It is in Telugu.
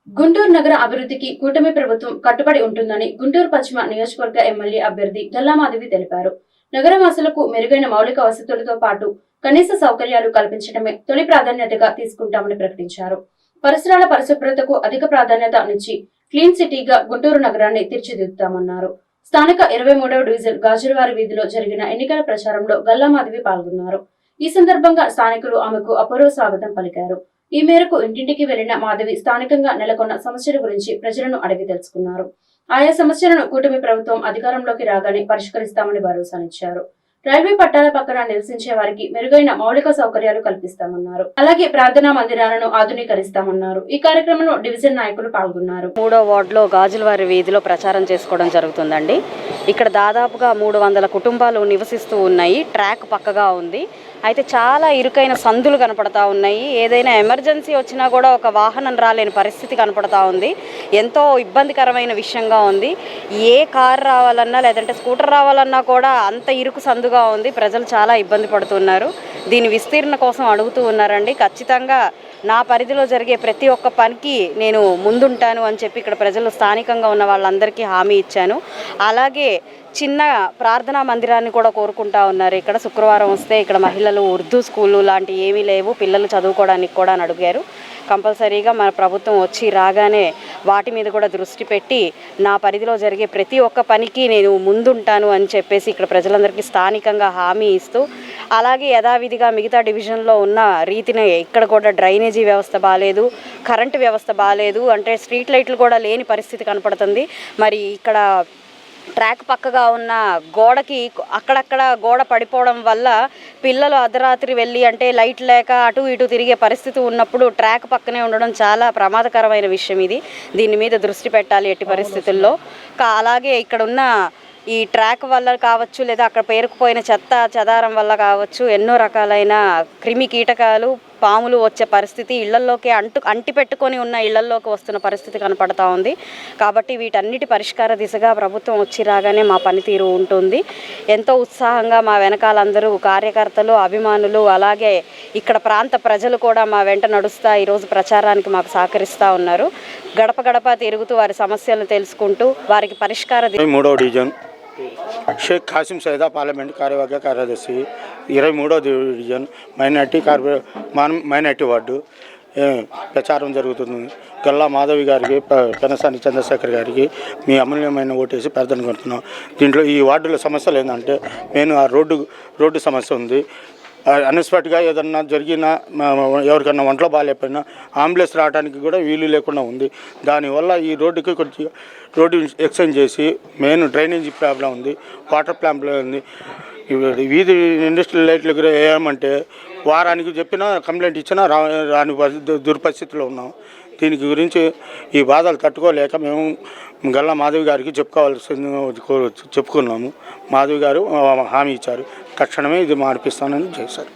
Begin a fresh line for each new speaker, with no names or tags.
గుంటూరు నగర అభివృద్ధికి కూటమి ప్రభుత్వం కట్టుబడి ఉంటుందని గుంటూరు పశ్చిమ నియోజకవర్గ ఎమ్మెల్యే అభ్యర్థి గల్లామాధవి తెలిపారు. నగరవాసులకు మెరుగైన మౌలిక వసతులతో పాటు కనీస సౌకర్యాలు కల్పించడమే తొలి ప్రాధాన్యతగా తీసుకుంటామని ప్రకటించారు. పరిసరాల పరిశుభ్రతకు అధిక ప్రాధాన్యత నుంచి క్లీన్ సిటీగా గుంటూరు నగరాన్ని తీర్చిదిద్దుతామన్నారు. స్థానిక 23వ డివిజన్ గాజులవారి వీధిలో జరిగిన ఎన్నికల ప్రచారంలో గల్లామాధవి పాల్గొన్నారు. ఈ సందర్భంగా స్థానికులు ఆమెకు అపూర్వ స్వాగతం పలికారు. ఈ మేరకు ఇంటింటికి వెళ్లిన మాధవి స్థానికంగా నెలకొన్న సమస్యల గురించి ప్రజలను అడిగి తెలుసుకున్నారు. ఆయా సమస్యలను కూటమి ప్రభుత్వం అధికారంలోకి రాగానే పరిష్కరిస్తామని భరోసానిచ్చారు. రైల్వే పట్టాల పక్కన నివసించే వారికి మెరుగైన మౌలిక సౌకర్యాలు కల్పిస్తామన్నారు. అలాగే ప్రార్థనా మందిరాలను ఆధునీకరిస్తామన్నారు. ఈ కార్యక్రమంలో డివిజన్ నాయకులు పాల్గొన్నారు.
3వ వార్డులో గాజులవారి వీధిలో ప్రచారం చేసుకోవడం జరుగుతుందండి. ఇక్కడ దాదాపుగా 300 కుటుంబాలు నివసిస్తూ ఉన్నాయి. ట్రాక్ పక్కగా ఉంది. అయితే చాలా ఇరుకైన సందులు కనపడతా ఉన్నాయి. ఏదైనా ఎమర్జెన్సీ వచ్చినా కూడా ఒక వాహనం రాలేని పరిస్థితి కనపడతా ఉంది. ఎంతో ఇబ్బందికరమైన విషయంగా ఉంది. ఏ కారు రావాలన్నా లేదంటే స్కూటర్ రావాలన్నా కూడా అంత ఇరుకు సందుగా ఉంది. ప్రజలు చాలా ఇబ్బంది పడుతున్నారు. దీని విస్తీర్ణ కోసం అడుగుతూ ఉన్నారండి. ఖచ్చితంగా నా పరిధిలో జరిగే ప్రతి ఒక్క పనికి నేను ముందుంటాను అని చెప్పి ఇక్కడ ప్రజలు స్థానికంగా ఉన్న వాళ్ళందరికీ హామీ ఇచ్చాను. అలాగే చిన్న ప్రార్థనా మందిరాన్ని కూడా కోరుకుంటా ఉన్నారు. ఇక్కడ శుక్రవారం వస్తే ఇక్కడ మహిళలు ఉర్దూ స్కూళ్ళు లాంటి ఏమీ లేవు, పిల్లలు చదువుకోవడానికి కూడా అని అడిగారు. కంపల్సరీగా మన ప్రభుత్వం వచ్చి రాగానే వాటి మీద కూడా దృష్టి పెట్టి నా పరిధిలో జరిగే ప్రతి ఒక్క పనికి నేను ముందుంటాను అని చెప్పేసి ఇక్కడ ప్రజలందరికీ స్థానికంగా హామీ ఇస్తూ, అలాగే యథావిధిగా మిగతా డివిజన్లో ఉన్న రీతిని ఇక్కడ కూడా డ్రైనేజీ వ్యవస్థ బాగాలేదు, కరెంటు వ్యవస్థ బాగాలేదు, అంటే స్ట్రీట్ లైట్లు కూడా లేని పరిస్థితి కనపడుతుంది. మరి ఇక్కడ ట్రాక్ పక్కగా ఉన్న గోడకి అక్కడక్కడ గోడ పడిపోవడం వల్ల పిల్లలు అర్ధరాత్రి వెళ్ళి అంటే లైట్ లేక అటు ఇటు తిరిగే పరిస్థితి ఉన్నప్పుడు ట్రాక్ పక్కనే ఉండడం చాలా ప్రమాదకరమైన విషయం. దీని మీద దృష్టి పెట్టాలి ఎట్టి పరిస్థితుల్లో. అలాగే ఇక్కడ ఉన్న ఈ ట్రాక్ వల్ల కావచ్చు, లేదా అక్కడ పేరుకుపోయిన చెత్త చెదారం వల్ల కావచ్చు, ఎన్నో రకాలైన క్రిమి కీటకాలు, పాములు వచ్చే పరిస్థితి, ఇళ్లల్లోకి అంటి పెట్టుకొని ఉన్న ఇళ్లల్లోకి వస్తున్న పరిస్థితి కనపడతా ఉంది. కాబట్టి వీటన్నిటి పరిష్కార దిశగా ప్రభుత్వం వచ్చి రాగానే మా పనితీరు ఉంటుంది. ఎంతో ఉత్సాహంగా మా వెనకాలందరూ కార్యకర్తలు, అభిమానులు, అలాగే ఇక్కడ ప్రాంత ప్రజలు కూడా మా వెంట నడుస్తూ ఈరోజు ప్రచారానికి మాకు సహకరిస్తూ ఉన్నారు. గడప గడప తిరుగుతూ వారి సమస్యలను తెలుసుకుంటూ వారికి పరిష్కార
3వ డివిజన్ షేక్ ఖాసిం సైదా పార్లమెంట్ కార్యవర్గ కార్యదర్శి, 23వ డివిజన్ మైనార్టీ వార్డు ప్రచారం జరుగుతుంది. గల్లా మాధవి గారికి, పెనసాని చంద్రశేఖర్ గారికి మీ అమూల్యమైన ఓటేసి ప్రార్థన కోరుతున్నాం. దీంట్లో ఈ వార్డుల సమస్యలు ఏంటంటే మెయిన్ ఆ రోడ్డు సమస్య ఉంది. అన్ఎక్స్పెక్ట్గా ఏదన్నా జరిగినా, ఎవరికన్నా ఒంట్లో బాగాలేకపోయినా అంబులెన్స్ రావడానికి కూడా వీలు లేకుండా ఉంది. దానివల్ల ఈ రోడ్డుకి కొంచెం రోడ్డు ఎక్స్టెండ్ చేసి మెయిన్ డ్రైనేజీ ప్రాబ్లం ఉంది, వాటర్ ప్రాబ్లం ఉంది. వీధి ఇండస్ట్రియల్ లైట్లు కూడా వేయమంటే వారానికి చెప్పినా కంప్లైంట్ ఇచ్చినా రాని దుర్పరిస్థితిలో ఉన్నాం. దీనికి గురించి ఈ బాధలు తట్టుకోలేక మేము గల్లా మాధవి గారికి చెప్పుకున్నాము. మాధవి గారు హామీ ఇచ్చారు, తక్షణమే ఇది మార్పిస్తానని చేశారు.